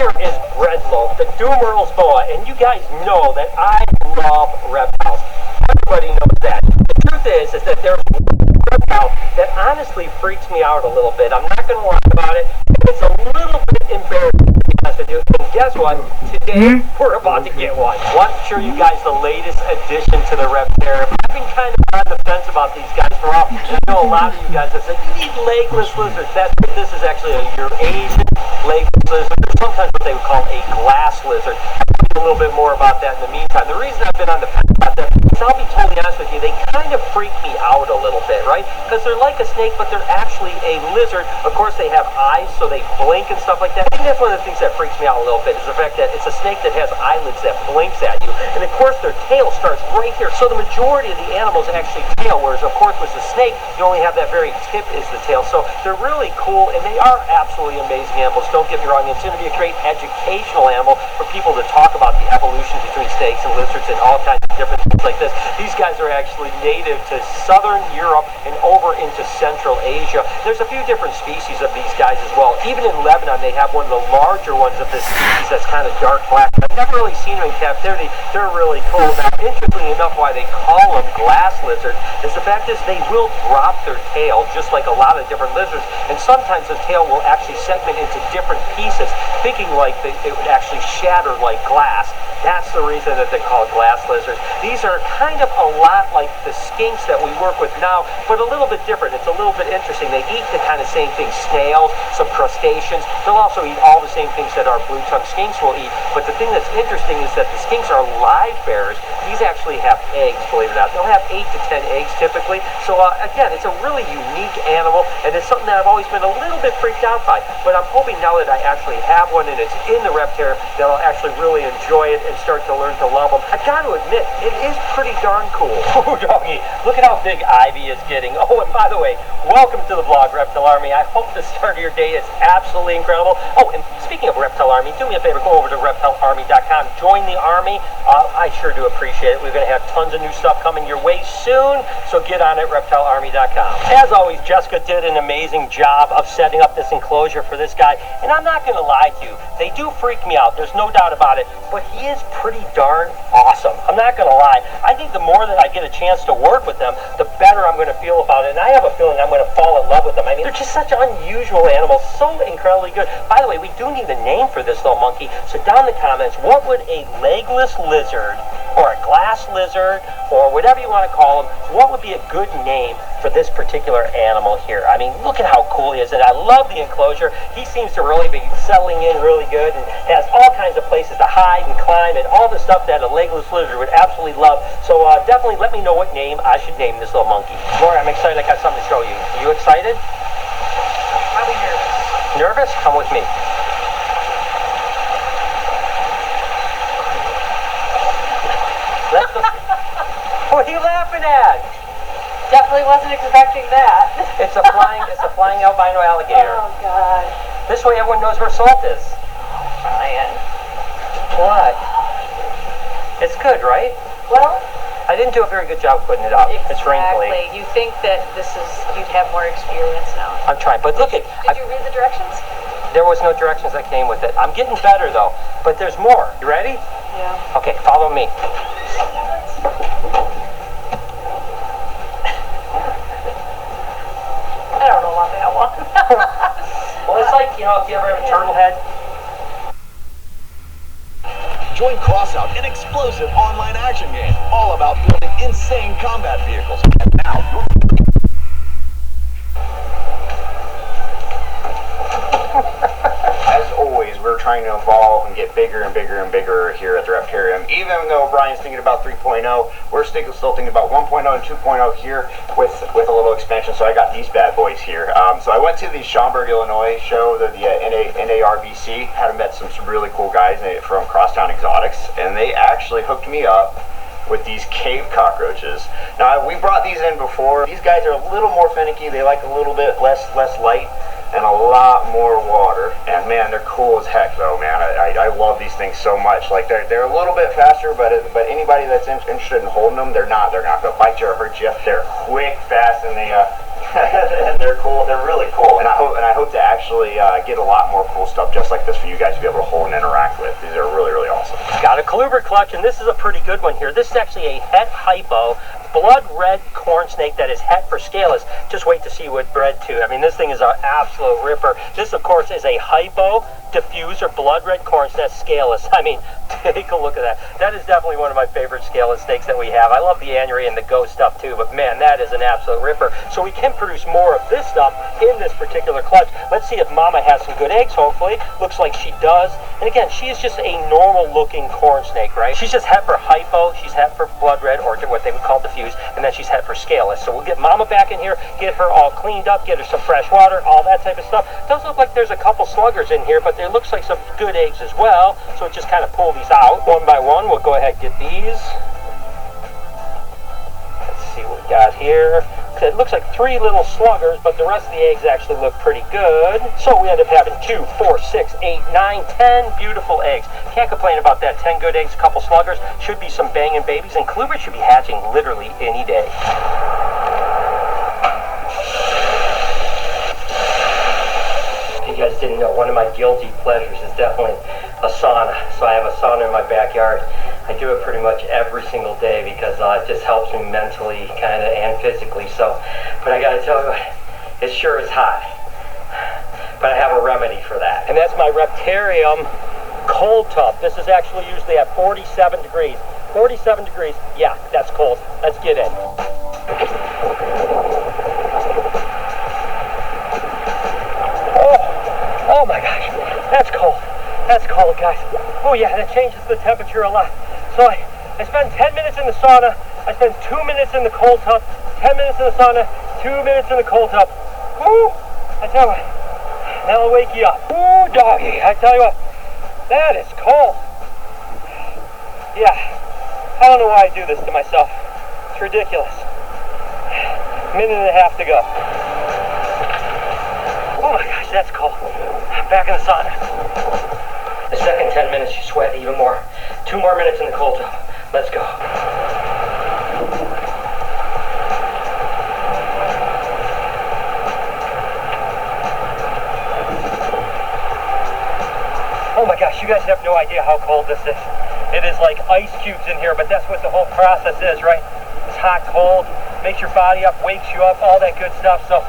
here is Breadloaf, the Dumeril's boa, and you guys know that I love reptiles. Everybody knows that. The truth is that there's one reptile that honestly freaks me out a little bit. I'm not going to lie about it. It's a little bit embarrassing to be honest with you. And guess what? Today, we're about to get one. Want to show you guys the latest addition to the Reptarium. I've been kind of on the fence about these guys for a while. I know a lot of you guys have said, you need legless lizards. That's what this is actually, a Eurasian legless lizard, or sometimes what they would call a glass lizard. I'll tell you a little bit more about that in the meantime. The reason I've been on the fence about that is, I'll be totally honest with you, they kind of freak me out a little bit, right? Because they're like a snake, but they're actually a lizard. Of course, they have eyes, so they blink and stuff like that. I think that's one of the things that freaks me out a little bit, is the fact that it's a snake that has eyelids that blinks at you. And of course, their tail starts right here. So the majority of the animals actually tail, whereas of course with the snake, you only have that very tip is the tail. So they're really cool, and they are absolutely amazing animals. Don't get me wrong, it's going to be a great educational animal for people to talk about the evolution between snakes and lizards and all kinds of different things like this. These guys are actually native to southern Europe and over into Central Asia. There's a few different species of these guys as well. Even in Lebanon, they have one of the larger ones of this species that's kind of dark black. I've never really seen them in captivity. They're really cool. Now, interestingly enough, why they call them glass lizards is the fact is they will drop their tail just like a lot of different lizards, and sometimes the tail will actually segment into different pieces, thinking like it would actually shatter like glass. That's the reason that they're called glass lizards. These are kind of a lot like the skinks that we work with now, but a little bit different. It's a little bit interesting. They eat the kind of same things, snails, some crustaceans. They'll also eat all the same things that our blue-tongued skinks will eat. But the thing that's interesting is that the skinks are live bearers. These actually have eggs, believe it or not. They'll have 8 to 10 eggs typically. So again, it's a really unique animal, and it's something that I've always been a little bit freaked out by. But I'm hoping now that I actually have one and it's in the Reptarium that I'll actually really enjoy it and start to learn to love them. I got to admit, it is pretty darn cool. Ooh, doggy, look at how big Ivy is getting. Oh, and by the way, welcome to the vlog, Reptile Army. I hope the start of your day is absolutely incredible. Oh, and speaking of Reptile Army, do me a favor, go over to reptilearmy.com. Join the army. I sure do appreciate it. We're going to have tons of new stuff coming your way soon, so get on it, reptilearmy.com. As always, Jessica did an amazing job of setting up this enclosure for this guy, and I'm not going to lie to you. They do freak me out. There's no doubt about it, but he is pretty darn awesome. I'm not going to lie. I think the more that I get a chance to work with them, the better I'm going to feel about it, and I have a feeling I'm going to fall in love with them. I mean, they're just such unusual animals, so incredibly good. By the way, we do need a name for this little monkey, so down in the comments, what would a legless lizard or a glass lizard or whatever you want to call them, what would be a good name for this particular animal here? I mean, look at how cool he is, and I love the enclosure. He seems to really be settling in really good and has all kinds of places to hide and climb and all the stuff that a legless lizard would absolutely love. So definitely let me know what name I should name this little monkey. Laura, I'm excited. I got something to show you. Are you excited? Probably nervous. Nervous? Come with me. What are you laughing at? Definitely wasn't expecting that. It's a flying albino alligator. Oh God. This way everyone knows where salt is. Ryan. What? It's good, right? Well, I didn't do a very good job putting it up. It's wrinkly. exactly. You think that you'd have more experience now. I'm trying, but look at. Did you read the directions? There was no directions that came with it. I'm getting better though, but there's more. You ready? Yeah. Okay, follow me. I don't know about that one. Well, it's like, you know, if you ever have a turtle head. Join Crossout, an explosive online action game, all about building insane combat vehicles. And now, as always, we're trying to evolve and get bigger and bigger and bigger here at the Reptarium. Even though Brian's thinking about 3.0, we're still thinking about 1.0 and 2.0 here with a little expansion. So I got these bad boys here. So I went to the Schaumburg, Illinois show, the NARBC. Had met some really cool guys from Crosstown Exotics, and they actually hooked me up with these cave cockroaches. Now, we brought these in before. These guys are a little more finicky. They like a little bit less light and a lot more water. And man, they're cool as heck though, man. I love these things so much. Like they're a little bit faster, but anybody that's interested in holding them, they're not gonna bite you or hurt you. They're quick, fast, and they And they're cool. They're really cool. And I hope to actually get a lot more cool stuff just like this for you guys to be able to hold and interact with. These are really, really awesome. Got a Colubrid clutch, and this is a pretty good one here. This is actually a Het Hypo blood red corn snake that is het for scaleless. Just wait to see what bred to. I mean, this thing is an absolute ripper. This, of course, is a hypo diffuse or blood red corn snake scaleless. I mean, take a look at that. That is definitely one of my favorite scaleless snakes that we have. I love the anery and the go stuff too, but man, that is an absolute ripper. So we can produce more of this stuff in this particular clutch. Let's see if Mama has some good eggs, hopefully. Looks like she does. And again, she is just a normal looking corn snake, right? She's just het for hypo, she's het for blood red, or what they would call diffuse, and then she's het for scaleless. So we'll get Mama back in here, get her all cleaned up, get her some fresh water, all that type of stuff. Does look like there's a couple sluggers in here, but there looks like some good eggs as well. So just kind of pull these out one by one. We'll go ahead and get these. Let's see what we got here. It looks like 3 little sluggers, but the rest of the eggs actually look pretty good. So we end up having 2, 4, 6, 8, 9, 10 beautiful eggs. Can't complain about that. 10 good eggs, a couple sluggers. Should be some banging babies, and Colubrid should be hatching literally any day. If you guys didn't know, one of my guilty pleasures is definitely a sauna. So I have a sauna in my backyard. I do it pretty much every single day because it just helps me mentally kind of and physically. So, but I gotta tell you, it sure is hot. But I have a remedy for that. And that's my Reptarium cold tub. This is actually usually at 47 degrees. 47 degrees, yeah, that's cold. Let's get in. Oh my gosh, that's cold. That's cold, guys. Oh yeah, that changes the temperature a lot. So I spend 10 minutes in the sauna, I spend 2 minutes in the cold tub, 10 minutes in the sauna, 2 minutes in the cold tub. Woo! I tell you what, that'll wake you up. Woo, doggy, I tell you what, that is cold. Yeah, I don't know why I do this to myself. It's ridiculous. Minute and a half to go. Oh my gosh, that's cold. Back in the sauna. The second 10 minutes you sweat even more. 2 more minutes in the cold tub. Let's go. Oh my gosh, you guys have no idea how cold this is. It is like ice cubes in here, but that's what the whole process is, right? It's hot, cold, makes your body up, wakes you up, all that good stuff. So,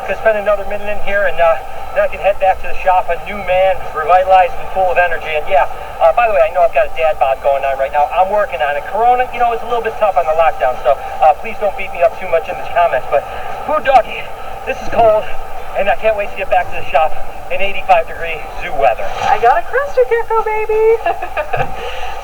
could spend another minute in here and then I can head back to the shop a new man, revitalized and full of energy. And yeah, by the way, I know I've got a dad bod going on right now. I'm working on it. Corona, you know, is a little bit tough on the lockdown, so please don't beat me up too much in the comments. But, whoo doggy, this is cold, and I can't wait to get back to the shop in 85-degree zoo weather. I got a crested gecko, baby!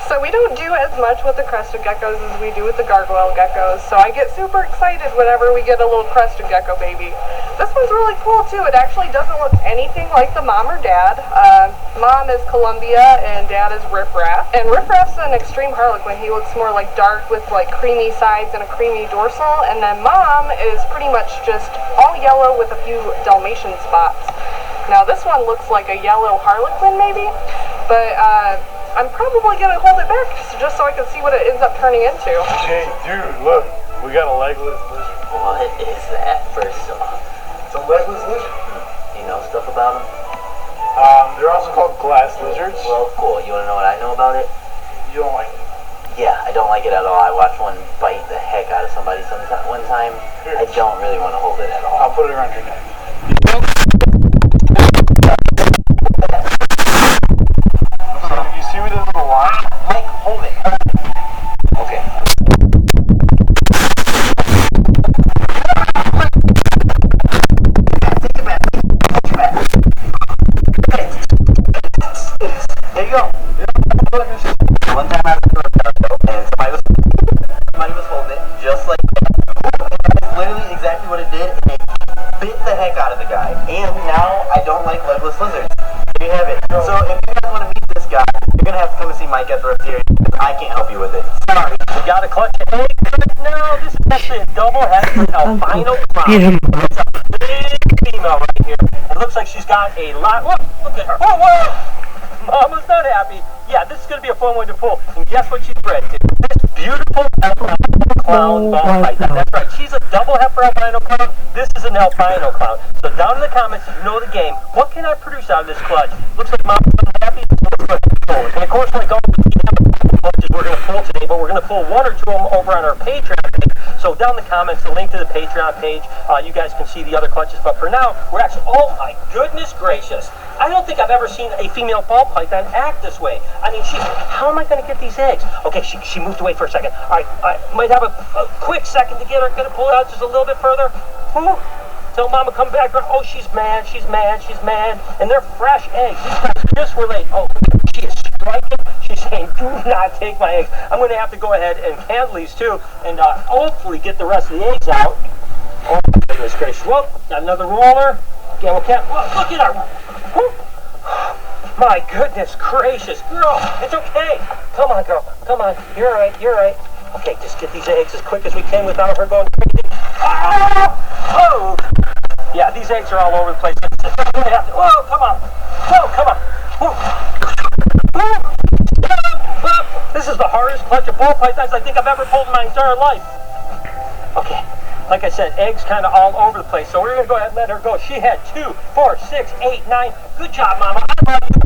So we don't do as much with the crested geckos as we do with the gargoyle geckos, so I get super excited whenever we get a little crested gecko baby. This one's really cool too. It actually doesn't look anything like the mom or dad. Mom is Columbia and dad is Riff Raff. And Riff Raff's an extreme harlequin. He looks more like dark with like creamy sides and a creamy dorsal, and then mom is pretty much just all yellow with a few Dalmatian spots. Now this one looks like a yellow harlequin maybe, but I'm probably going to hold it back just so I can see what it ends up turning into. Hey dude, look, we got a legless lizard. What is that, first off? It's a legless lizard. You know stuff about them? They're also called glass lizards. Well, cool. You want to know what I know about it? You don't like it? Yeah, I don't like it at all. I watched one bite the heck out of somebody one time. I don't really want to hold it at all. I'll put it around your neck. You see what it is little line? Mike, hold it. Okay. Take it back. There you go. One time I was and somebody was holding it just like that. That's literally exactly what it did, and it bit the heck out of the guy. And now I don't like legless lizards. There you have it. So if you guys want to meet this guy, you're gonna have to come and see Mike at the Reptarium because I can't help you with it. Sorry. We got a clutch of eggs. No, this is actually a double-headed albino clown. It's a big female right here. It looks like she's got a lot. Whoa, look at her. Whoa, whoa! Mama's not happy. Yeah, this is going to be a fun one to pull. And guess what she's bred to? This beautiful albino clown ball python. That's right. She's a double heifer albino clown. This is an albino clown. So down in the comments, if you know the game, what can I produce out of this clutch? Looks like Mom's happy. And of course, like all the clutches we're going to pull today, but we're going to pull one or two of them over on our Patreon page. So down in the comments, the link to the Patreon page, you guys can see the other clutches. But for now, we're actually, oh my goodness gracious. I don't think I've ever seen a female ball python act this way. I mean, how am I going to get these eggs? Okay, she moved away for a second. All right, I might have a quick second to get her. Going to pull it out just a little bit further. Ooh. Till Mama come back. Oh, she's mad. And they're fresh eggs. These guys just were late. Oh, she is striking. She's saying, do not take my eggs. I'm going to have to go ahead and candle these too, and hopefully get the rest of the eggs out. Oh, my goodness gracious. Whoop, got another roller. Okay, well, look at her. Whoop. My goodness gracious. Girl, it's okay. Come on, girl. Come on. You're all right. Okay, just get these eggs as quick as we can without her going crazy. Oh! Yeah, these eggs are all over the place. Whoa, come on. This is the hardest clutch of ball pythons I think I've ever pulled in my entire life. Okay, like I said, eggs kind of all over the place. So we're going to go ahead and let her go. She had 2, 4, 6, 8, 9. Good job, Mama. I love you.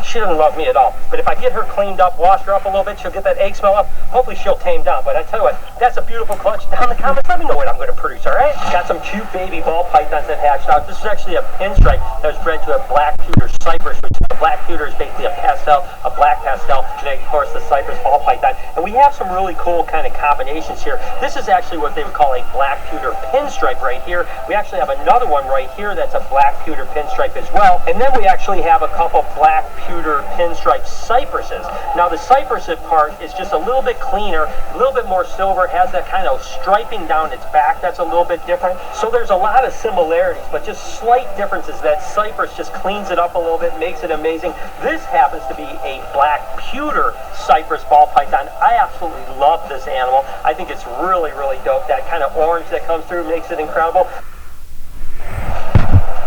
She doesn't love me at all. But if I get her cleaned up, wash her up a little bit, she'll get that egg smell up. Hopefully she'll tame down. But I tell you what, that's a beautiful clutch. Down in the comments, let me know what I'm going to produce, all right? Got some cute baby ball pythons that hatched out. This is actually a pinstripe that was bred to a black pewter cypress, which the black pewter is basically a pastel, a black pastel, and then, of course, the cypress ball python. And we have some really cool kind of combinations here. This is actually what they would call a black pewter pinstripe right here. We actually have another one right here that's a black pewter pinstripe as well. And then we actually have a couple black pewter pinstripe cypresses. Now the cypress part is just a little bit cleaner, a little bit more silver, has that kind of striping down its back that's a little bit different. So there's a lot of similarities, but just slight differences. That cypress just cleans it up a little bit, makes it amazing. This happens to be a black pewter cypress ball python. I absolutely love this animal. I think it's really, really dope. That kind of orange that comes through makes it incredible.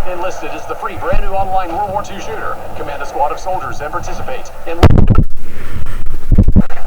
Enlisted is the free brand new online World War II shooter. Command a squad of soldiers and participate in...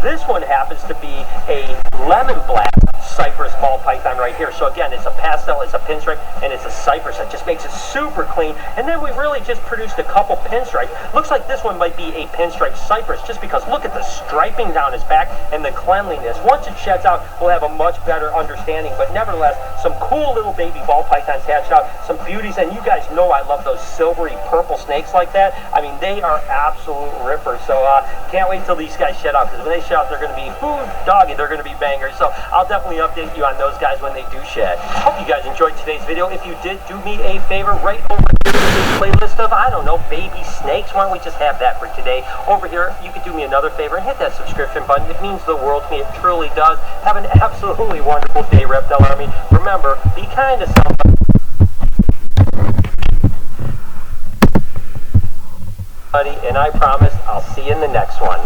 This one happens to be a lemon black cypress ball python right here. So again, it's a pastel, it's a pinstripe, and it's a cypress. That just makes it super clean. And then we really just produced a couple pinstripes. Looks like this one might be a pinstripe cypress just because look at the striping down his back and the cleanliness. Once it sheds out, we'll have a much better understanding. But nevertheless, some cool little baby ball pythons hatched out, some beauties. And you guys know I love those silvery purple snakes like that. I mean, they are absolute rippers. So can't wait till these guys shed out, because when they shed out, they're going to be doggy. They're going to be bangers. So I'll definitely update you on those guys when they do shed. Hope you guys enjoyed today's video. If you did, do me a favor right over here to this playlist of, I don't know, baby snakes. Why don't we just have that for today? Over here, you could do me another favor and hit that subscription button. It means the world to me. It truly does. Have an absolutely wonderful day, Reptile Army. Remember, be kind to somebody, and I promise I'll see you in the next one.